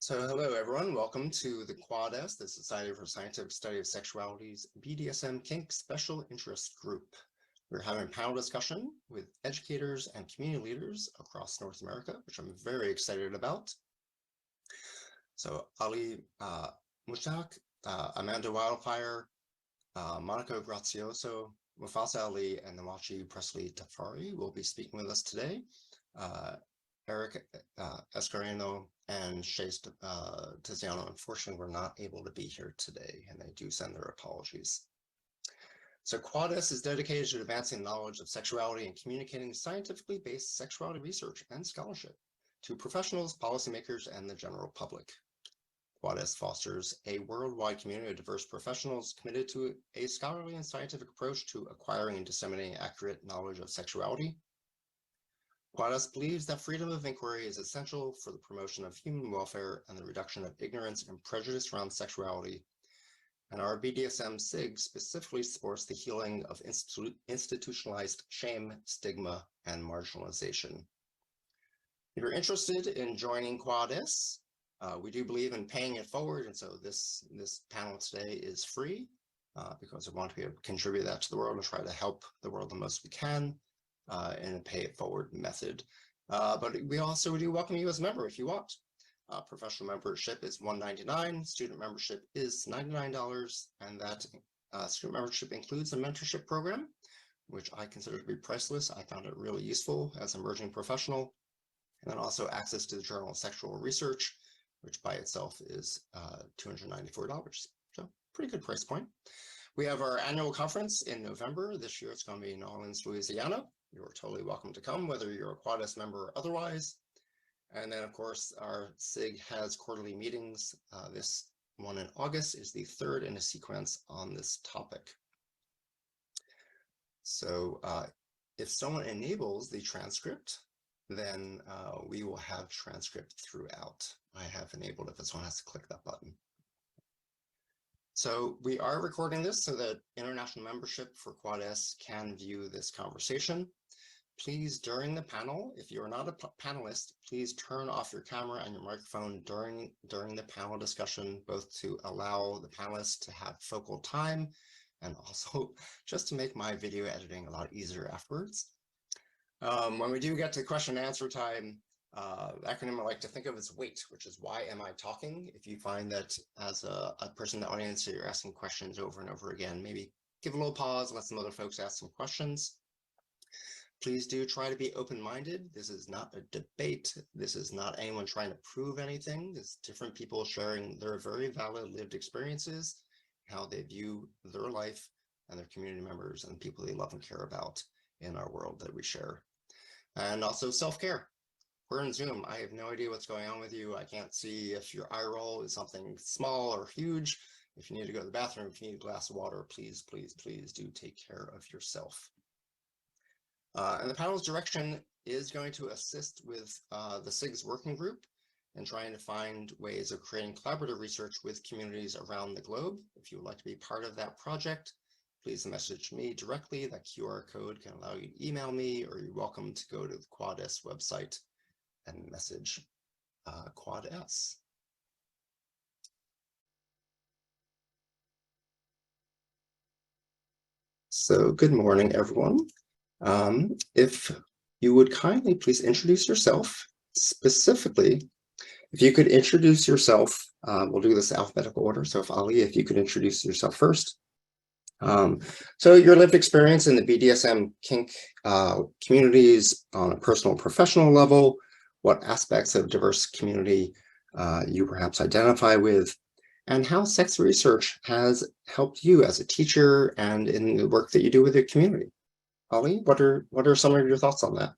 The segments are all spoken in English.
So hello everyone, welcome to the QuadS, the Society for Scientific Study of Sexuality's BDSM Kink Special Interest Group. We're having a panel discussion with educators and community leaders across North America, which I'm very excited about. So Ali Mushtaq, Amanda Wildefyre, Monica Graziosi, Mufasa Ali, and Nwachi Pressley-Tafari will be speaking with us today. Eric Escareno and Chase Tiziano, unfortunately, were not able to be here today, and they do send their apologies. So QuadS is dedicated to advancing knowledge of sexuality and communicating scientifically based sexuality research and scholarship to professionals, policymakers, and the general public. QuadS fosters a worldwide community of diverse professionals committed to a scholarly and scientific approach to acquiring and disseminating accurate knowledge of sexuality. QuadS believes that freedom of inquiry is essential for the promotion of human welfare and the reduction of ignorance and prejudice around sexuality. And our BDSM SIG specifically supports the healing of institutionalized shame, stigma, and marginalization. If you're interested in joining QuadS, we do believe in paying it forward. And so this panel today is free because we want to be able to contribute that to the world and try to help the world the most we can. In a pay it forward method. But we also do welcome you as a member if you want. Professional membership is $199, student membership is $99, and that student membership includes a mentorship program, which I consider to be priceless. I found it really useful as an emerging professional. And then also access to the Journal of Sexual Research, which by itself is $294. So pretty good price point. We have our annual conference in November. This year it's going to be in New Orleans, Louisiana. You're totally welcome to come, whether you're a QuadS member or otherwise. And then, of course, our SIG has quarterly meetings. This one in August is the third in a sequence on this topic. So if someone enables the transcript, then we will have transcript throughout. I have enabled it, but someone has to click that button. So we are recording this so that international membership for QuadS can view this conversation. Please, during the panel, if you're not a panelist, please turn off your camera and your microphone during the panel discussion, both to allow the panelists to have focal time and also just to make my video editing a lot easier afterwards. When we do get to question and answer time, the acronym I like to think of is WAIT, which is why am I talking? If you find that as a person in the audience, you're asking questions over and over again, maybe give a little pause, let some other folks ask some questions. Please do try to be open-minded. This is not a debate. This is not anyone trying to prove anything. It's different people sharing their very valid lived experiences, how they view their life and their community members and people they love and care about in our world that we share. And also self-care. We're in Zoom. I have no idea what's going on with you. I can't see if your eye roll is something small or huge. If you need to go to the bathroom, if you need a glass of water, please, please, please do take care of yourself. And the panel's direction is going to assist with the SIG's working group in trying to find ways of creating collaborative research with communities around the globe. If you would like to be part of that project, please message me directly. That QR code can allow you to email me, or you're welcome to go to the QuadS website and message QuadS. So good morning, everyone. If you would kindly please introduce yourself. Specifically, if you could introduce yourself, we'll do this alphabetical order. So if Ali, if you could introduce yourself first. So your lived experience in the BDSM kink communities on a personal and professional level, what aspects of diverse community you perhaps identify with, and how sex research has helped you as a teacher and in the work that you do with the community. Ali, what are some of your thoughts on that?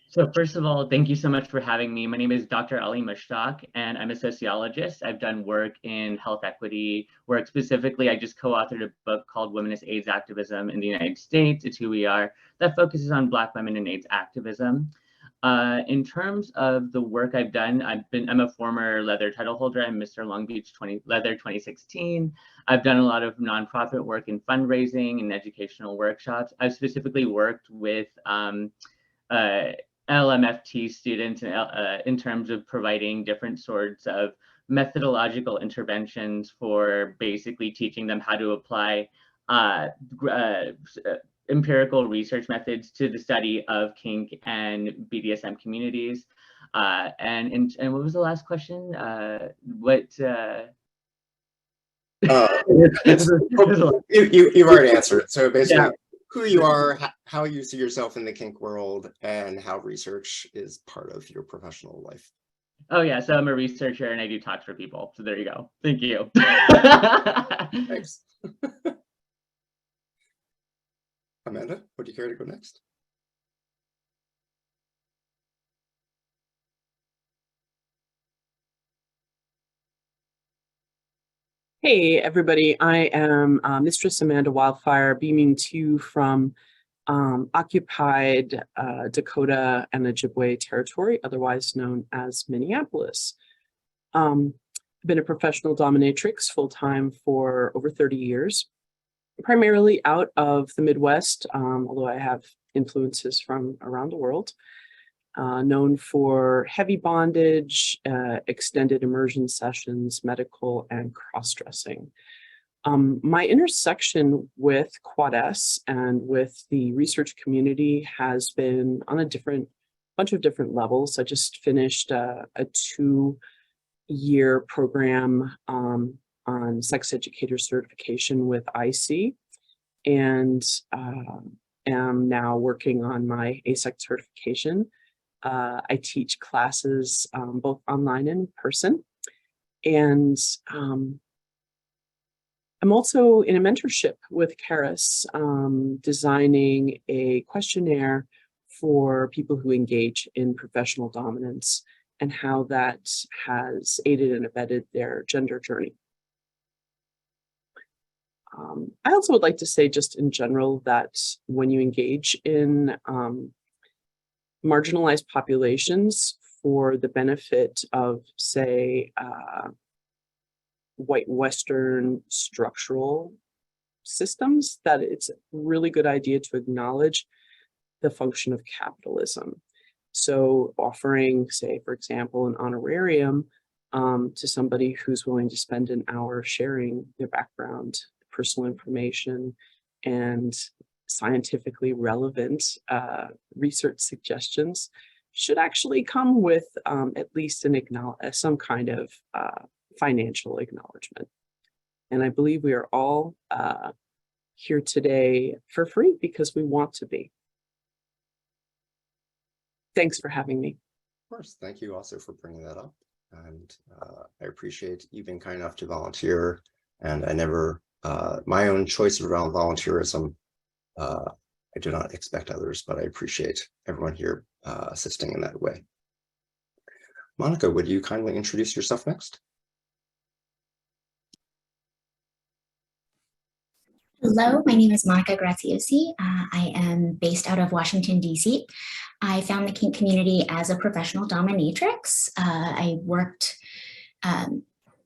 So first of all, thank you so much for having me. My name is Dr. Ali Mushtaq, and I'm a sociologist. I've done work in health equity work. Specifically, I just co-authored a book called Womenist AIDS Activism in the United States. It's who we are. That focuses on Black women in AIDS activism. In terms of the work I've done, I'm a former leather title holder. I'm Mr. Long Beach Leather 2016. I've done a lot of nonprofit work in fundraising and educational workshops. I've specifically worked with LMFT students in terms of providing different sorts of methodological interventions for basically teaching them how to apply empirical research methods to the study of kink and BDSM communities. And what was the last question? You've already answered it. So basically, yeah. Who you are, how you see yourself in the kink world, and how research is part of your professional life. Oh yeah, so I'm a researcher and I do talks for people. So there you go. Thank you. Thanks. Amanda, would you care to go next? Hey, everybody. I am Mistress Amanda Wildefyre, beaming to you from occupied Dakota and Ojibwe territory, otherwise known as Minneapolis. I've been a professional dominatrix full-time for over 30 years, primarily out of the Midwest, although I have influences from around the world. Known for heavy bondage, extended immersion sessions, medical, and cross-dressing. My intersection with Quad S and with the research community has been on a bunch of different levels. I just finished a 2-year program on sex educator certification with IC, and am now working on my ASEC certification. I teach classes both online and in person, and I'm also in a mentorship with Karis, designing a questionnaire for people who engage in professional dominance and how that has aided and abetted their gender journey. I also would like to say just in general that when you engage in marginalized populations for the benefit of, say, white Western structural systems, that it's a really good idea to acknowledge the function of capitalism. So offering, say, for example, an honorarium to somebody who's willing to spend an hour sharing their background, personal information, and scientifically relevant research suggestions should actually come with at least some kind of financial acknowledgement. And I believe we are all here today for free because we want to be. Thanks for having me. Of course, thank you also for bringing that up. And I appreciate you being kind enough to volunteer. And I never, my own choice around volunteerism, I do not expect others, but I appreciate everyone here assisting in that way. Monica, would you kindly introduce yourself next? Hello, my name is Monica Graziosi. I am based out of Washington, D.C. I found the kink community as a professional dominatrix. I worked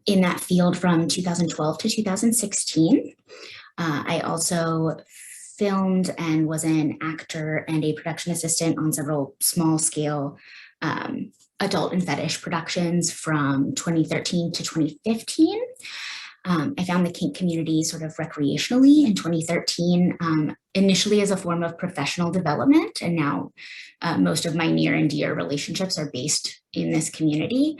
in that field from 2012 to 2016. I also filmed and was an actor and a production assistant on several small-scale adult and fetish productions from 2013 to 2015. I found the kink community sort of recreationally in 2013, initially as a form of professional development, and now most of my near and dear relationships are based in this community.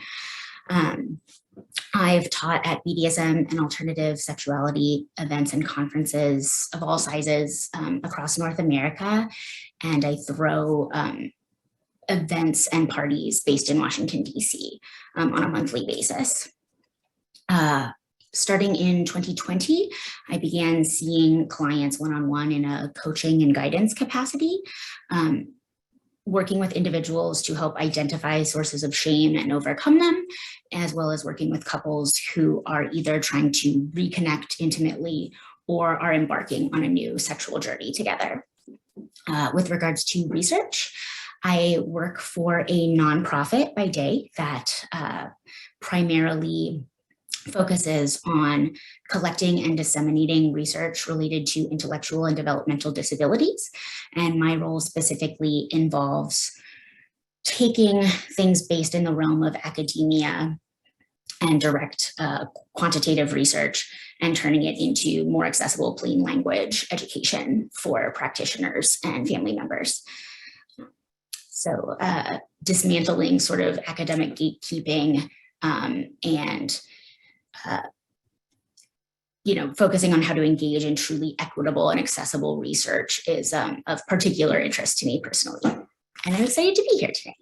I've taught at BDSM and alternative sexuality events and conferences of all sizes across North America, and I throw events and parties based in Washington, D.C. On a monthly basis. Starting in 2020, I began seeing clients one-on-one in a coaching and guidance capacity, working with individuals to help identify sources of shame and overcome them, as well as working with couples who are either trying to reconnect intimately or are embarking on a new sexual journey together. With regards to research, I work for a nonprofit by day that primarily focuses on collecting and disseminating research related to intellectual and developmental disabilities. And my role specifically involves taking things based in the realm of academia and direct quantitative research and turning it into more accessible, plain language education for practitioners and family members. So dismantling sort of academic gatekeeping and focusing on how to engage in truly equitable and accessible research is of particular interest to me personally. And I'm excited to be here today.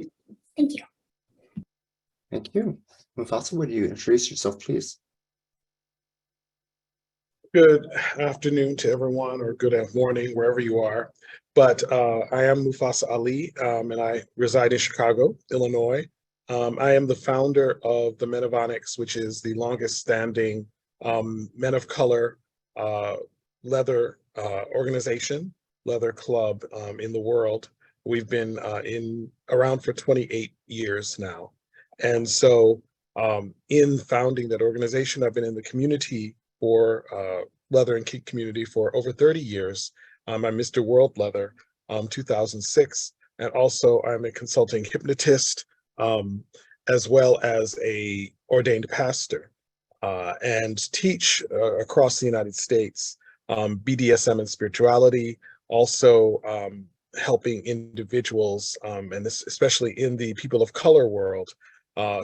Thank you. Thank you. Mufasa, would you introduce yourself, please? Good afternoon to everyone, or good morning, wherever you are. But I am Mufasa Ali, and I reside in Chicago, Illinois. I am the founder of the Men of Onyx, which is the longest standing men of color leather organization, leather club in the world. We've been around for 28 years now. And so in founding that organization, I've been in the community for leather and kink community for over 30 years. I'm Mr. World Leather, 2006. And also I'm a consulting hypnotist, as well as a ordained pastor, and teach across the United States, BDSM and spirituality, also helping individuals, and this, especially in the people of color world,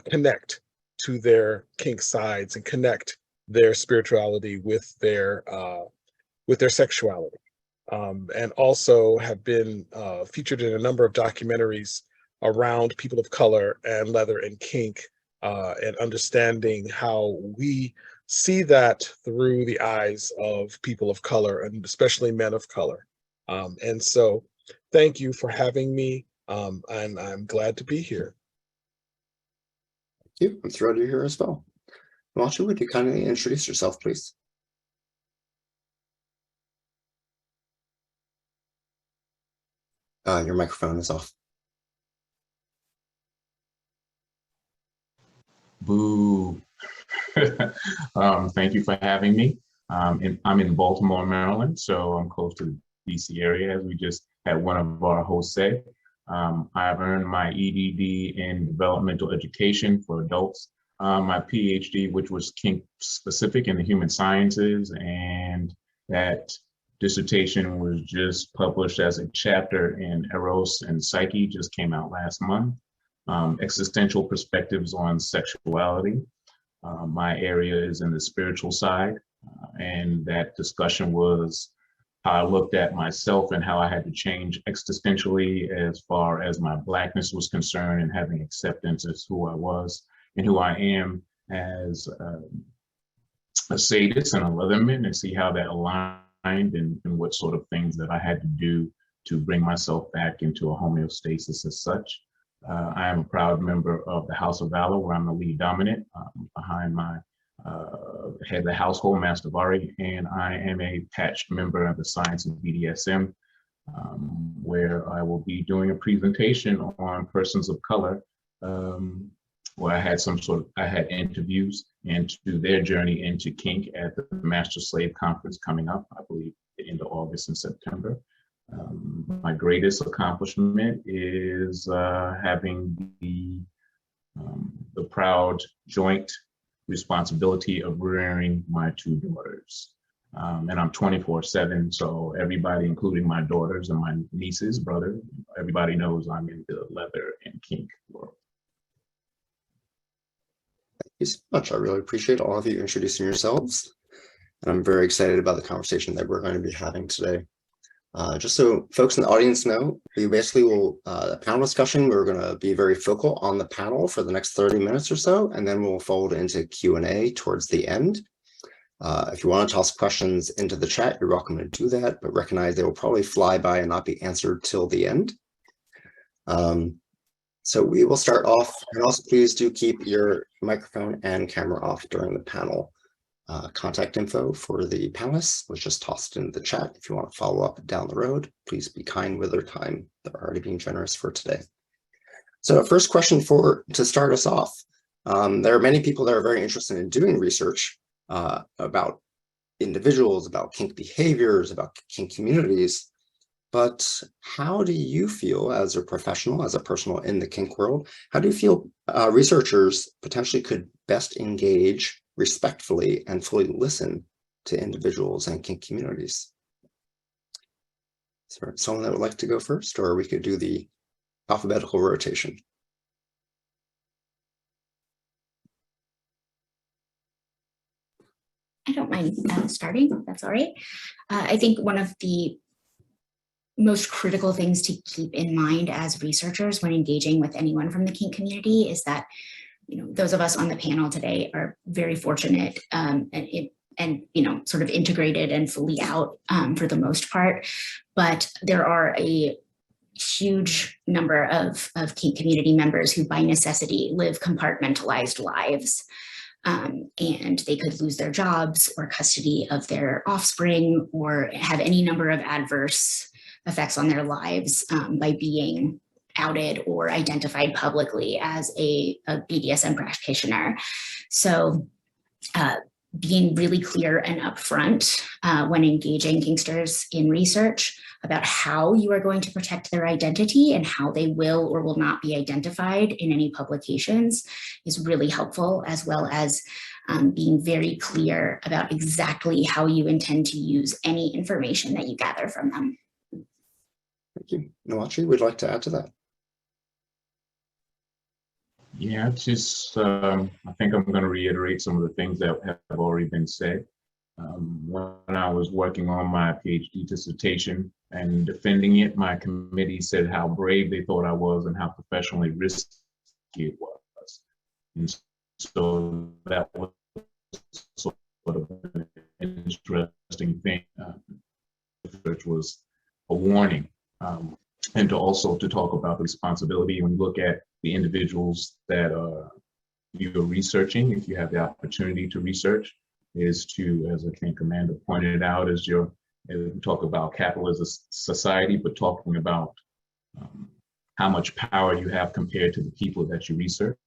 connect to their kink sides and connect their spirituality with their sexuality, and also have been featured in a number of documentaries around people of color and leather and kink, and understanding how we see that through the eyes of people of color, and especially men of color. And so thank you for having me, and I'm glad to be here. Thank you. I'm thrilled you're here as well. Nwachi, would you kindly introduce yourself, please? Your microphone is off. Boo. Thank you for having me. I'm in Baltimore, Maryland, so I'm close to the DC area, as we just had one of our hosts say. I've earned my EDD in developmental education for adults, my PhD, which was kink specific in the human sciences, and that dissertation was just published as a chapter in Eros and Psyche, just came out last month. Existential perspectives on sexuality. My area is in the spiritual side, and that discussion was how I looked at myself and how I had to change existentially as far as my Blackness was concerned, and having acceptance as who I was and who I am as a sadist and a leatherman, and see how that aligned, and what sort of things that I had to do to bring myself back into a homeostasis as such. I am a proud member of the House of Valor, where I'm the lead dominant behind my head of the household, Master Vari, and I am a patched member of the Science of BDSM, where I will be doing a presentation on persons of color, where I had interviews into their journey into kink at the Master Slave Conference coming up, I believe, the end of August and September. My greatest accomplishment is having the proud joint responsibility of rearing my two daughters. And I'm 24/7, so everybody, including my daughters and my nieces, brother, everybody knows I'm in the leather and kink world. Thank you so much. I really appreciate all of you introducing yourselves. And I'm very excited about the conversation that we're going to be having today. Just so folks in the audience know, we basically will, a panel discussion, we're going to be very focal on the panel for the next 30 minutes or so, and then we'll fold into Q&A towards the end. If you want to toss questions into the chat, you're welcome to do that, but recognize they will probably fly by and not be answered till the end. So we will start off, and also please do keep your microphone and camera off during the panel. Contact info for the panelists was just tossed into the chat. If you want to follow up down the road, please be kind with their time. They're already being generous for today. So first question to start us off. There are many people that are very interested in doing research about individuals, about kink behaviors, about kink communities. but how do you feel as a professional, as a personal in the kink world, how do you feel researchers potentially could best engage respectfully and fully listen to individuals and kink communities? Is there someone that would like to go first, or we could do the alphabetical rotation? I don't mind starting, that's all right. I think one of the most critical things to keep in mind as researchers when engaging with anyone from the kink community is that, those of us on the panel today are very fortunate and sort of integrated and fully out for the most part, but there are a huge number of kink community members who by necessity live compartmentalized lives. And they could lose their jobs or custody of their offspring or have any number of adverse effects on their lives by being outed or identified publicly as a BDSM practitioner. So being really clear and upfront when engaging kinksters in research about how you are going to protect their identity and how they will or will not be identified in any publications is really helpful, as well as being very clear about exactly how you intend to use any information that you gather from them. Thank you. Nwachi, would you like to add to that? Yeah, just I think I'm going to reiterate some of the things that have already been said. When I was working on my PhD dissertation and defending it, my committee said how brave they thought I was and how professionally risky it was. And so that was sort of an interesting thing. Research was a warning. And to talk about the responsibility when you look at the individuals that you're researching, if you have the opportunity to research, is to, as I think Amanda pointed out, as we talk about capitalist society, but talking about how much power you have compared to the people that you research.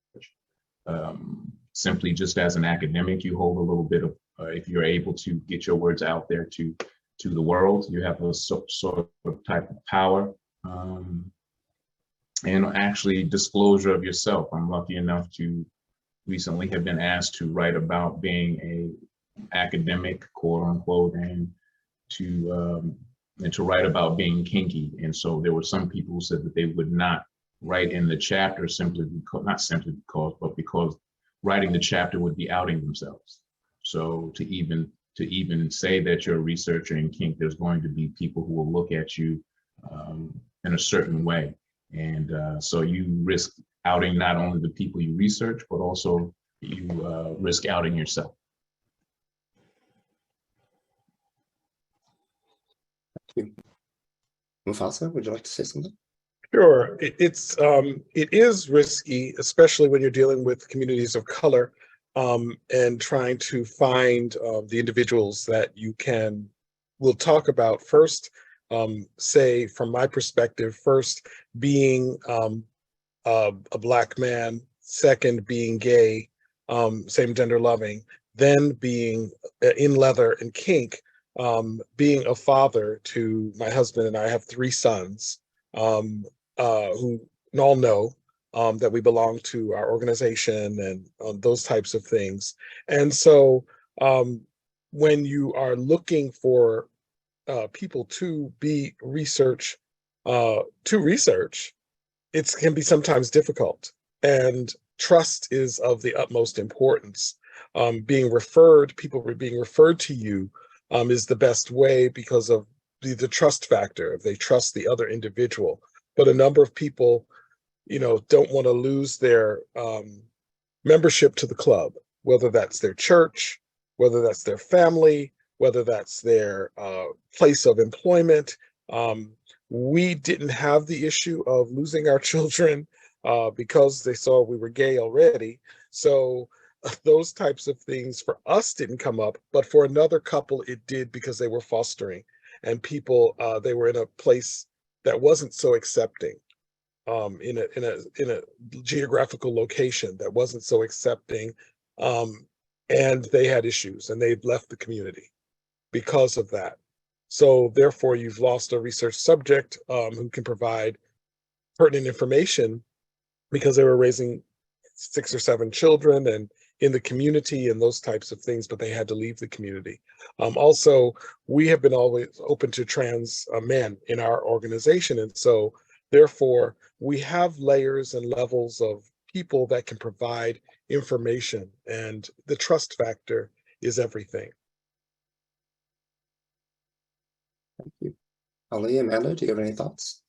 Simply just as an academic, you hold a little bit of, if you're able to get your words out there to the world, you have a sort of type of power. And actually disclosure of yourself. I'm lucky enough to recently have been asked to write about being a academic, quote unquote, and to write about being kinky. And so there were some people who said that they would not write in the chapter simply because, not simply because, but because writing the chapter would be outing themselves. So to even say that you're a researcher in kink, there's going to be people who will look at you in a certain way. And so you risk outing not only the people you research, but also you risk outing yourself. Thank you. Mufasa, would you like to say something? Sure. It is risky, especially when you're dealing with communities of color and trying to find the individuals that we'll talk about first. Say from my perspective, first being a Black man, second being gay, same gender loving, then being in leather and kink, being a father to my husband, and I have 3 sons who all know that we belong to our organization and those types of things. And so when you are looking for people to be research, it can be sometimes difficult. And trust is of the utmost importance. People being referred to you is the best way because of the trust factor, if they trust the other individual. But a number of people, don't want to lose their membership to the club, whether that's their church, whether that's their family, whether that's their place of employment. We didn't have the issue of losing our children because they saw we were gay already. So those types of things for us didn't come up, but for another couple it did because they were fostering and people, they were in a place that wasn't so accepting, in a geographical location that wasn't so accepting, and they had issues and they've left the community because of that. So therefore, you've lost a research subject who can provide pertinent information because they were raising 6 or 7 children and in the community and those types of things, but they had to leave the community. Also, we have been always open to trans men in our organization. And so therefore, we have layers and levels of people that can provide information, and the trust factor is everything. Thank you. Ali, Amanda, do you have any thoughts?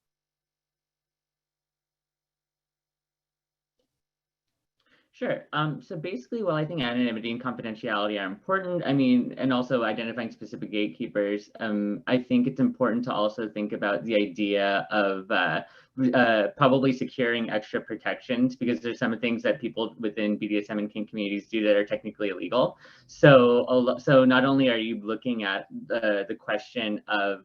Sure. So basically, while I think anonymity and confidentiality are important, I mean, and also identifying specific gatekeepers, I think it's important to also think about the idea of probably securing extra protections, because there's some things that people within BDSM and kink communities do that are technically illegal. So not only are you looking at the question of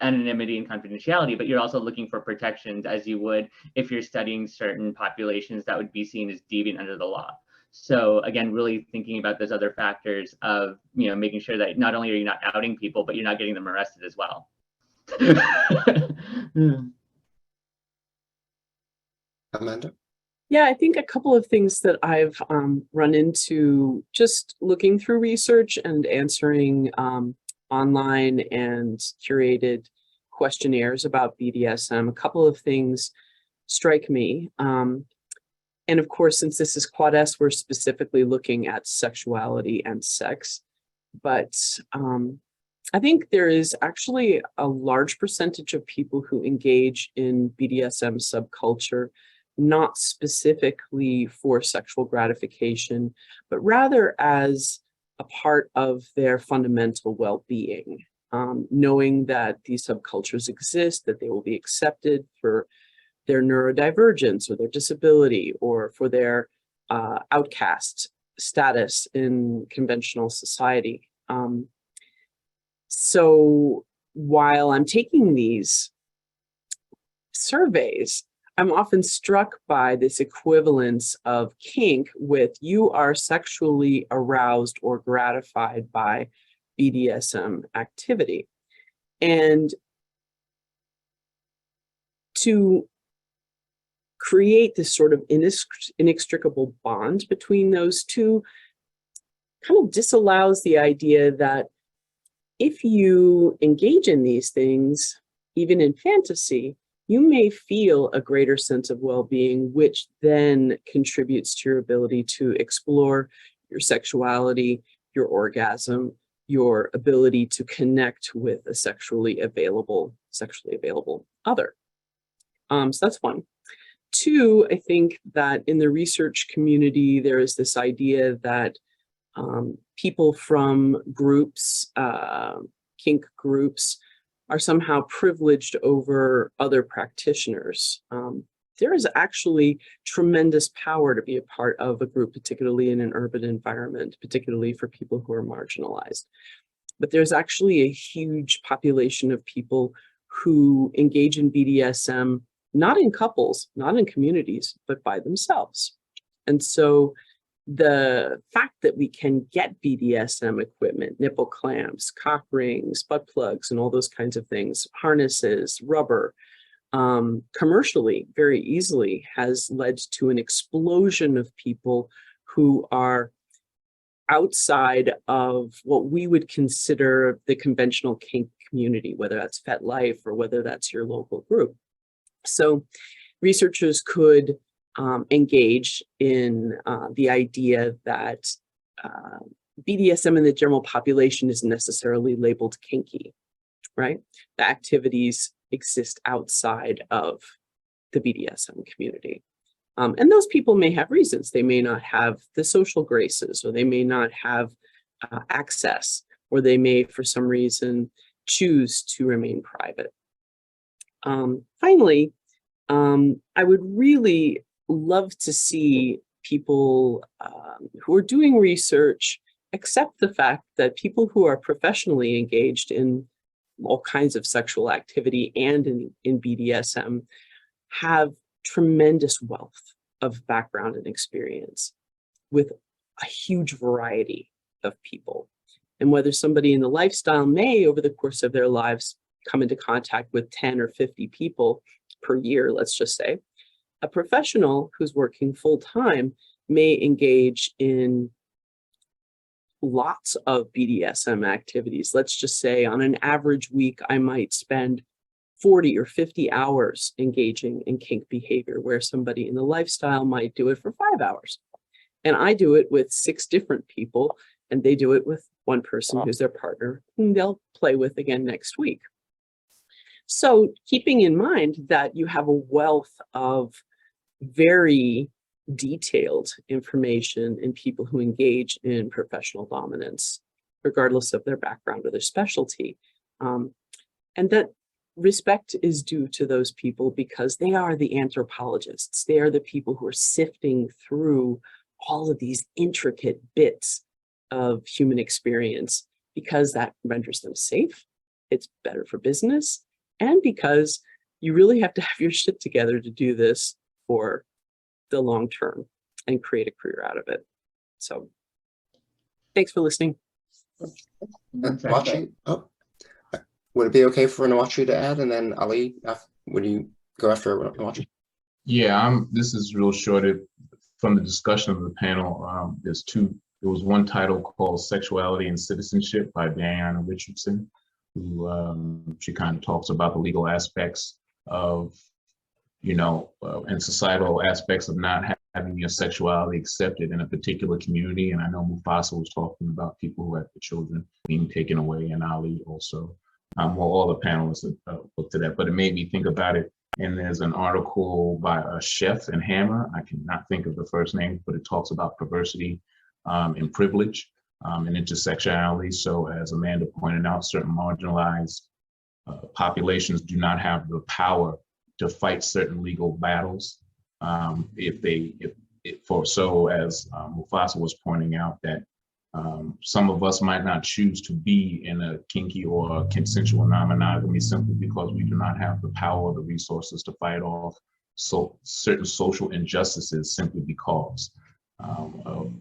anonymity and confidentiality, but you're also looking for protections as you would if you're studying certain populations that would be seen as deviant under the law. So again, really thinking about those other factors of, you know, making sure that not only are you not outing people, but you're not getting them arrested as well. Amanda? Yeah, I think a couple of things that I've run into just looking through research and answering online and curated questionnaires about BDSM, a couple of things strike me. And of course, since this is Quad S, we're specifically looking at sexuality and sex. But I think there is actually a large percentage of people who engage in BDSM subculture, not specifically for sexual gratification, but rather as a part of their fundamental well-being, knowing that these subcultures exist, that they will be accepted for their neurodivergence or their disability or for their outcast status in conventional society. So while I'm taking these surveys, I'm often struck by this equivalence of kink with you are sexually aroused or gratified by BDSM activity. And to create this sort of inextricable bond between those two kind of disallows the idea that if you engage in these things, even in fantasy, you may feel a greater sense of well-being, which then contributes to your ability to explore your sexuality, your orgasm, your ability to connect with a sexually available other. So that's one. Two, I think that in the research community, there is this idea that people from groups, kink groups, are somehow privileged over other practitioners. There is actually tremendous power to be a part of a group, particularly in an urban environment, particularly for people who are marginalized. But there's actually a huge population of people who engage in BDSM, not in couples, not in communities, but by themselves. And so the fact that we can get BDSM equipment, nipple clamps, cock rings, butt plugs, and all those kinds of things, harnesses, rubber, commercially very easily has led to an explosion of people who are outside of what we would consider the conventional kink community, whether that's FetLife or whether that's your local group. So researchers could engage in the idea that BDSM in the general population isn't necessarily labeled kinky, right? The activities exist outside of the BDSM community. And those people may have reasons. They may not have the social graces, or they may not have access, or they may, for some reason, choose to remain private. Finally, I would really love to see people who are doing research accept the fact that people who are professionally engaged in all kinds of sexual activity and in BDSM have tremendous wealth of background and experience with a huge variety of people. And whether somebody in the lifestyle may, over the course of their lives, come into contact with 10 or 50 people per year, let's just say, a professional who's working full-time may engage in lots of BDSM activities. Let's just say on an average week, I might spend 40 or 50 hours engaging in kink behavior, where somebody in the lifestyle might do it for 5 hours. And I do it with 6 different people, and they do it with one person who's their partner, whom they'll play with again next week. So keeping in mind that you have a wealth of very detailed information in people who engage in professional dominance, regardless of their background or their specialty, and that respect is due to those people because they are the anthropologists. They are the people who are sifting through all of these intricate bits of human experience, because that renders them safe, it's better for business, and because you really have to have your shit together to do this for the long term and create a career out of it. So thanks for listening. Nwachi, would it be okay for Nwachi to add, and then Ali, would you go after Nwachi? Yeah, this is real short. From the discussion of the panel, there was one title called Sexuality and Citizenship by Diana Richardson, who she kind of talks about the legal aspects of, and societal aspects of not having your sexuality accepted in a particular community. And I know Mufasa was talking about people who had the children being taken away, and Ali also. Well, all the panelists looked at that, but it made me think about it. And there's an article by a chef in Hammer, I cannot think of the first name, but it talks about perversity and privilege and intersectionality. So as Amanda pointed out, certain marginalized populations do not have the power to fight certain legal battles. As Mufasa was pointing out, that some of us might not choose to be in a kinky or consensual non-monogamy simply because we do not have the power or the resources to fight off certain social injustices simply because of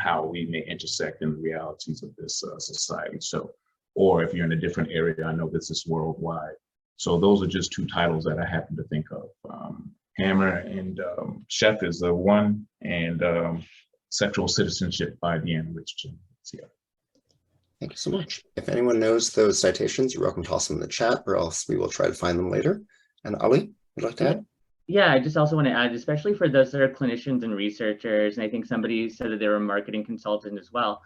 how we may intersect in the realities of this society. So, or if you're in a different area, I know this is worldwide. So those are just 2 titles that I happen to think of. Hammer and Chef is the one, and Sexual Citizenship by Diana Richardson. Yeah. Thank you so much. If anyone knows those citations, you're welcome to toss them in the chat, or else we will try to find them later. And Ali, would you like to add? Yeah, I just also want to add, especially for those that are clinicians and researchers, and I think somebody said that they were a marketing consultant as well.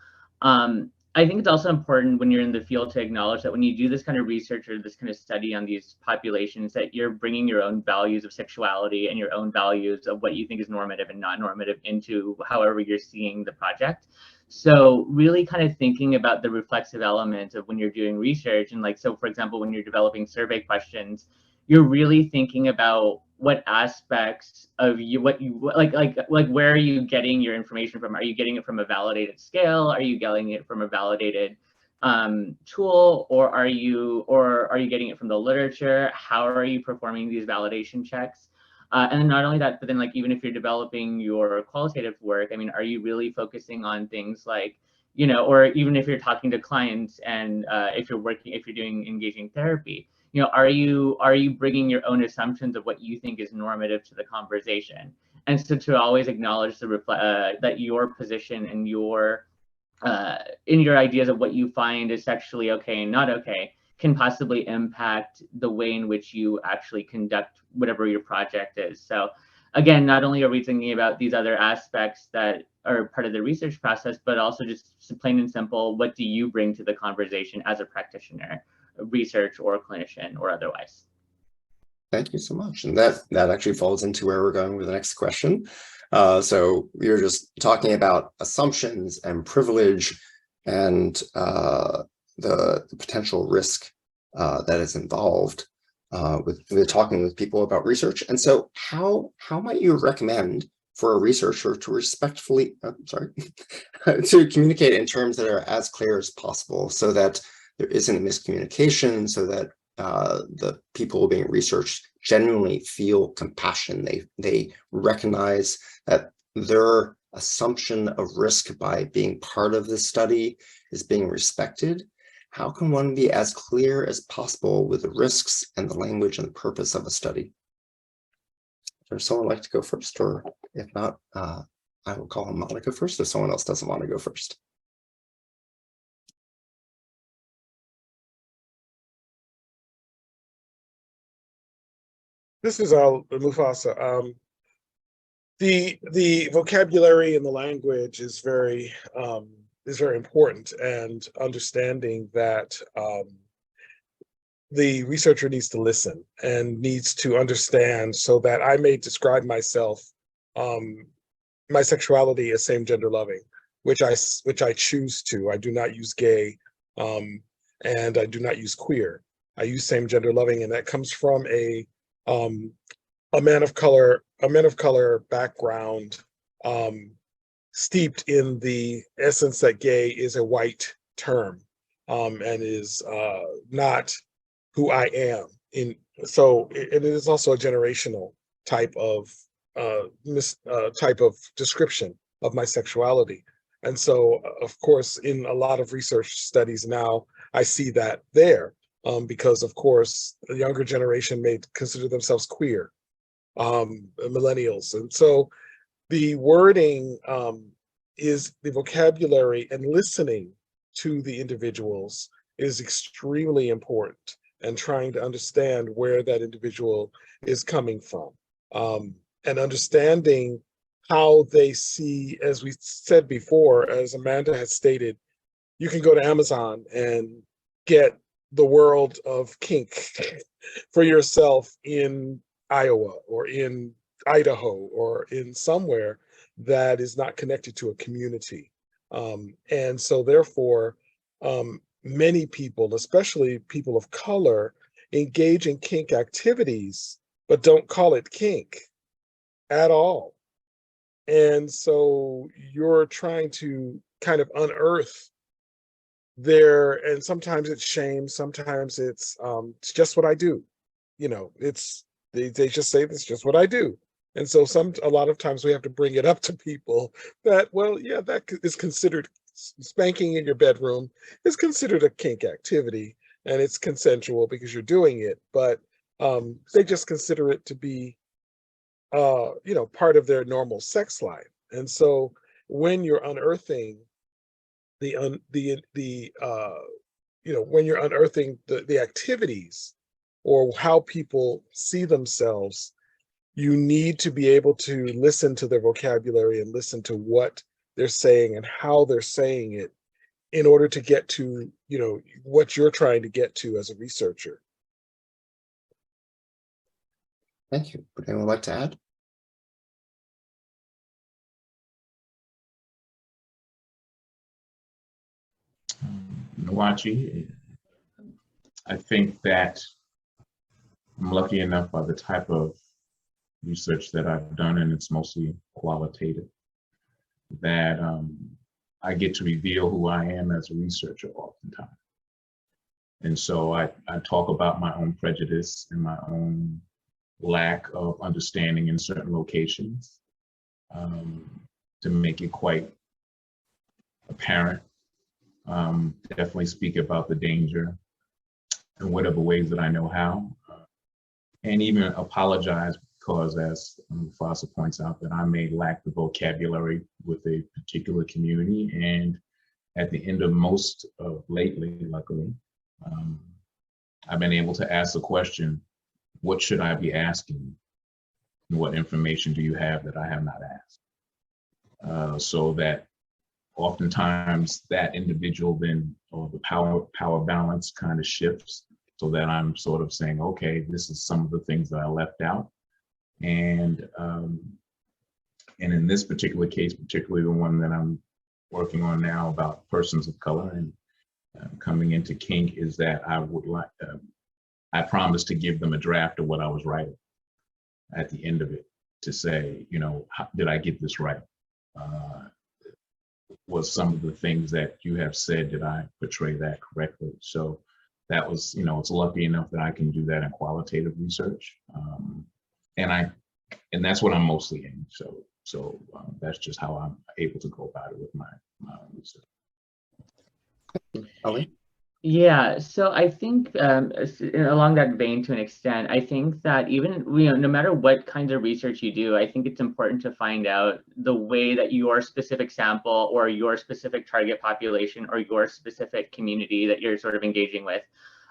I think it's also important when you're in the field to acknowledge that when you do this kind of research or this kind of study on these populations, that you're bringing your own values of sexuality and your own values of what you think is normative and not normative into however you're seeing the project. So really kind of thinking about the reflexive element of when you're doing research, and so for example, when you're developing survey questions, you're really thinking about what aspects of you, where are you getting your information from? Are you getting it from a validated scale? Are you getting it from a validated tool, or are you getting it from the literature? How are you performing these validation checks? And then not only that, but then even if you're developing your qualitative work, I mean, are you really focusing on things like, or even if you're talking to clients and if you're doing engaging therapy, are you bringing your own assumptions of what you think is normative to the conversation? And so to always acknowledge that your position and your in your ideas of what you find is sexually okay and not okay can possibly impact the way in which you actually conduct whatever your project is. So again, not only are we thinking about these other aspects that are part of the research process, but also just plain and simple, what do you bring to the conversation as a practitioner, research or clinician or otherwise? Thank you so much. And that actually falls into where we're going with the next question. So we were just talking about assumptions and privilege and the potential risk that is involved with talking with people about research. And so how might you recommend for a researcher to respectfully, to communicate in terms that are as clear as possible so that there isn't a miscommunication, so that the people being researched genuinely feel compassion. They recognize that their assumption of risk by being part of the study is being respected, how can one be as clear as possible with the risks and the language and the purpose of a study? Does someone like to go first, or if not, I will call on Monica first if someone else doesn't want to go first. This is Mufasa. The vocabulary and the language is very important, and understanding that the researcher needs to listen and needs to understand, so that I may describe myself, my sexuality as same gender loving, which I choose to. I do not use gay, and I do not use queer. I use same gender loving, and that comes from a man of color background, steeped in the essence that gay is a white term, and is not who I am. So it is also a generational type of description of my sexuality. And so, of course, in a lot of research studies now, I see that there, because of course, the younger generation may consider themselves queer, millennials. And so the wording is the vocabulary, and listening to the individuals is extremely important, and trying to understand where that individual is coming from, and understanding how they see, as we said before, as Amanda has stated, you can go to Amazon and get the world of kink for yourself in Iowa or in Idaho or in somewhere that is not connected to a community. And so therefore, many people, especially people of color, engage in kink activities, but don't call it kink at all. And so you're trying to kind of unearth there, and sometimes it's shame, sometimes it's just what I do. You know, they just say this is just what I do. And so a lot of times we have to bring it up to people that, well, yeah, that is considered, spanking in your bedroom is considered a kink activity, and it's consensual because you're doing it, but they just consider it to be part of their normal sex life. And so when you're unearthing when you're unearthing the activities or how people see themselves, you need to be able to listen to their vocabulary and listen to what they're saying and how they're saying it, in order to get to, what you're trying to get to as a researcher. Thank you. Would anyone like to add? Nwachi, I think that I'm lucky enough by the type of research that I've done, and it's mostly qualitative, that I get to reveal who I am as a researcher oftentimes. And so I talk about my own prejudice and my own lack of understanding in certain locations, to make it quite apparent. Definitely speak about the danger in whatever ways that I know how, and even apologize because, as Mufasa points out, that I may lack the vocabulary with a particular community. And at the end of most of lately, luckily, I've been able to ask the question, what should I be asking? And what information do you have that I have not asked? So that oftentimes that individual then, or the power balance kind of shifts, so that I'm sort of saying, okay, this is some of the things that I left out. And in this particular case, particularly the one that I'm working on now about persons of color and coming into kink, is that I would like, I promised to give them a draft of what I was writing at the end of it, to say, did I get this right? Was some of the things that you have said, did I portray that correctly? So that was, it's lucky enough that I can do that in qualitative research. And that's what I'm mostly in. So that's just how I'm able to go about it with my research. Ali? Yeah, so I think along that vein to an extent, I think that even, no matter what kinds of research you do, I think it's important to find out the way that your specific sample or your specific target population or your specific community that you're sort of engaging with,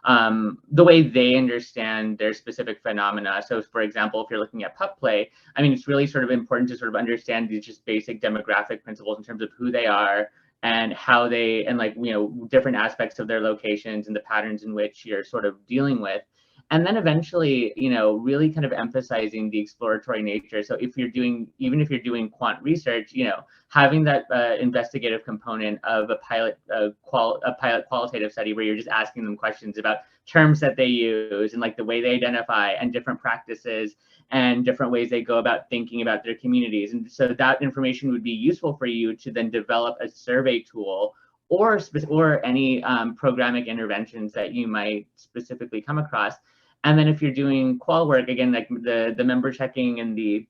the way they understand their specific phenomena. So for example, if you're looking at pup play, I mean, it's really sort of important to sort of understand these just basic demographic principles in terms of who they are, and how they, and like, different aspects of their locations and the patterns in which you're sort of dealing with. And then eventually, really kind of emphasizing the exploratory nature. So if you're doing, even if you're doing quant research, having that investigative component of a pilot qualitative study where you're just asking them questions about terms that they use and like the way they identify and different practices and different ways they go about thinking about their communities. And so that information would be useful for you to then develop a survey tool or any programmatic interventions that you might specifically come across. And then if you're doing qual work, again, like the member checking and the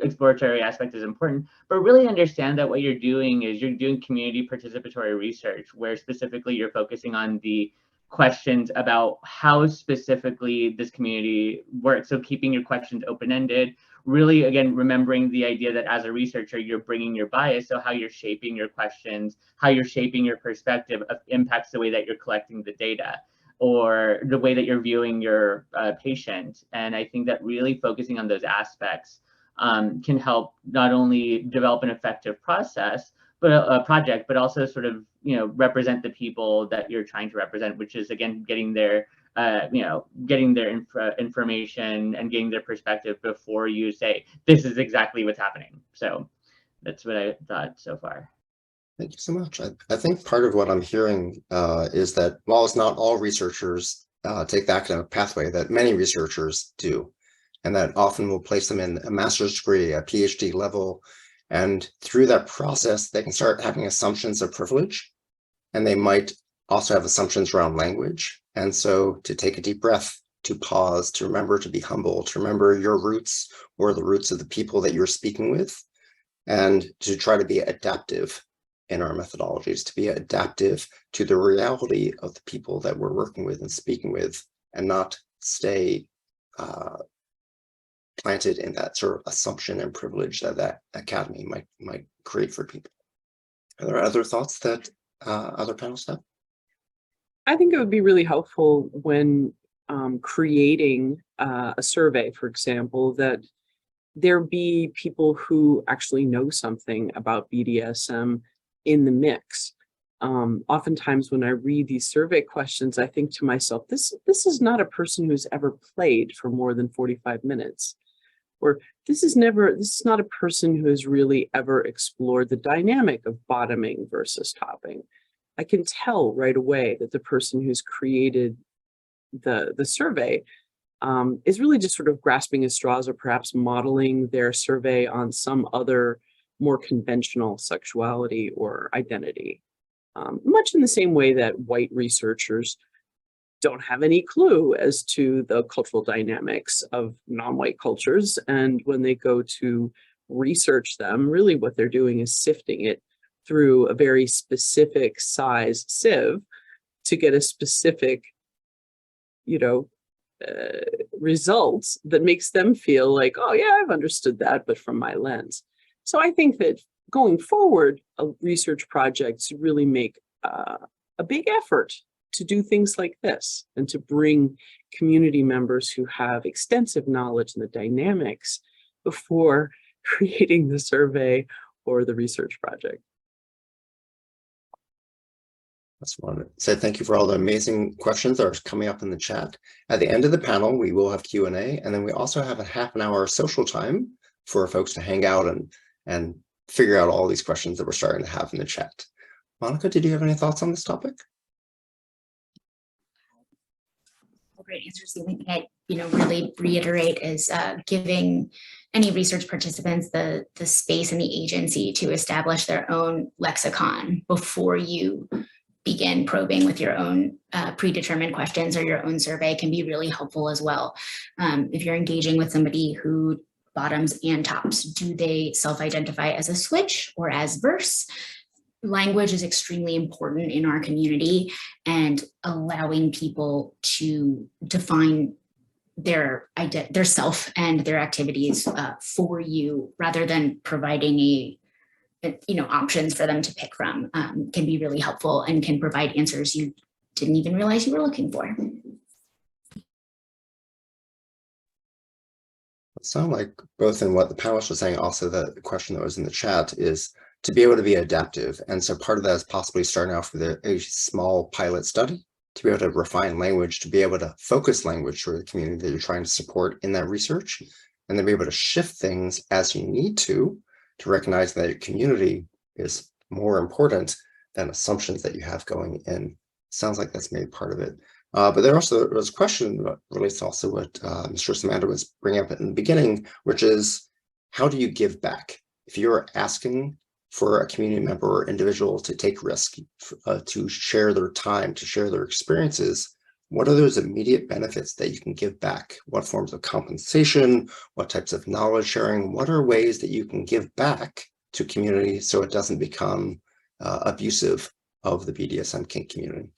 exploratory aspect is important, but really understand that what you're doing is you're doing community participatory research, where specifically you're focusing on the questions about how specifically this community works. So keeping your questions open-ended, really, again, remembering the idea that as a researcher, you're bringing your bias. So how you're shaping your questions, how you're shaping your perspective impacts the way that you're collecting the data or the way that you're viewing your patient. And I think that really focusing on those aspects can help not only develop an effective process, but a project, but also sort of, represent the people that you're trying to represent, which is, again, getting their, getting their information and getting their perspective before you say, this is exactly what's happening. So that's what I thought so far. Thank you so much. I think part of what I'm hearing is that while it's not all researchers take the academic pathway, that many researchers do, and that often will place them in a master's degree, a PhD level, and through that process, they can start having assumptions of privilege, and they might also have assumptions around language. And so to take a deep breath, to pause, to remember to be humble, to remember your roots or the roots of the people that you're speaking with, and to try to be adaptive in our methodologies, to be adaptive to the reality of the people that we're working with and speaking with, and not stay planted in that sort of assumption and privilege that academy might create for people. Are there other thoughts that other panelists have? I think it would be really helpful when creating a survey, for example, that there be people who actually know something about BDSM in the mix. Oftentimes when I read these survey questions, I think to myself, this is not a person who's ever played for more than 45 minutes. Or this is not a person who has really ever explored the dynamic of bottoming versus topping. I can tell right away that the person who's created the survey is really just sort of grasping at straws, or perhaps modeling their survey on some other more conventional sexuality or identity. Much in the same way that white researchers don't have any clue as to the cultural dynamics of non-white cultures. And when they go to research them, really what they're doing is sifting it through a very specific size sieve to get a specific, results that makes them feel like, oh yeah, I've understood that, but from my lens. So I think that going forward, research projects really make a big effort to do things like this and to bring community members who have extensive knowledge in the dynamics before creating the survey or the research project. That's one. So thank you for all the amazing questions that are coming up in the chat. At the end of the panel, we will have Q&A, and then we also have a half an hour social time for folks to hang out and figure out all these questions that we're starting to have in the chat. Monica, did you have any thoughts on this topic? Great answers. The only thing I really reiterate is giving any research participants the space and the agency to establish their own lexicon before you begin probing with your own predetermined questions, or your own survey can be really helpful as well. If you're engaging with somebody who bottoms and tops, do they self-identify as a switch or as verse? language is extremely important in our community, and allowing people to define their self and their activities for you, rather than providing options for them to pick from, can be really helpful and can provide answers you didn't even realize you were looking for. It sounds like both in what the panelists were saying, also the question that was in the chat is to be able to be adaptive. And so part of that is possibly starting off with a small pilot study to be able to refine language, to be able to focus language for the community that you're trying to support in that research, and then be able to shift things as you need to recognize that your community is more important than assumptions that you have going in. Sounds like that's maybe part of it. But there was a question that relates to also what Mr. Samanda was bringing up in the beginning, which is, how do you give back? If you're asking for a community member or individual to take risk, to share their time, to share their experiences, what are those immediate benefits that you can give back? What forms of compensation? What types of knowledge sharing? What are ways that you can give back to community so it doesn't become abusive of the BDSM kink community?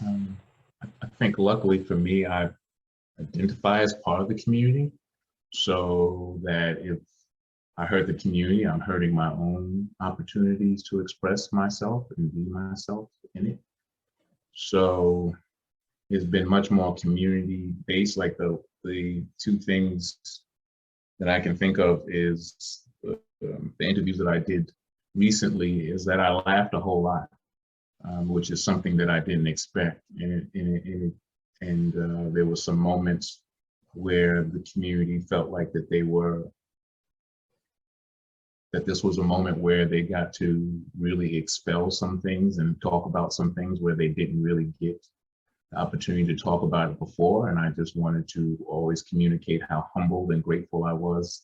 I think luckily for me, I identify as part of the community, so that if I hurt the community, I'm hurting my own opportunities to express myself and be myself in it. So it's been much more community based. Like the two things that I can think of is the interviews that I did recently, is that I laughed a whole lot. Which is something that I didn't expect. And there were some moments where the community felt like that this was a moment where they got to really expel some things and talk about some things where they didn't really get the opportunity to talk about it before. And I just wanted to always communicate how humbled and grateful I was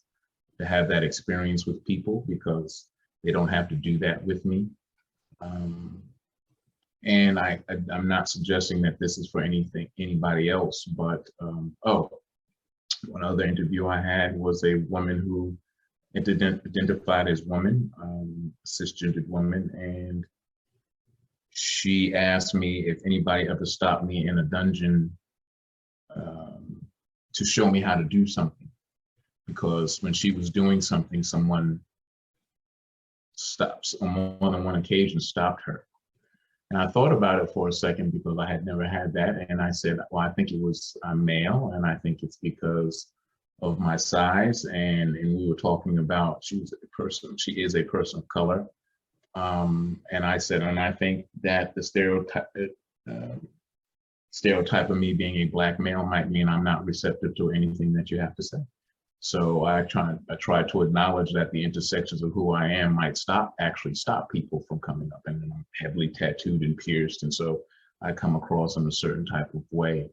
to have that experience with people, because they don't have to do that with me. And I'm not suggesting that this is for anybody else, but one other interview I had was a woman who identified as woman, cisgendered woman, and she asked me if anybody ever stopped me in a dungeon to show me how to do something, because when she was doing something, someone on more than one occasion stopped her. And I thought about it for a second, because I had never had that. And I said, well, I think I'm male, and I think it's because of my size. And we were talking about, she is a person of color. And I said, and I think that the stereotype of me being a Black male might mean I'm not receptive to anything that you have to say. So I try to acknowledge that the intersections of who I am might actually stop people from coming up. And I'm heavily tattooed and pierced, and so I come across in a certain type of way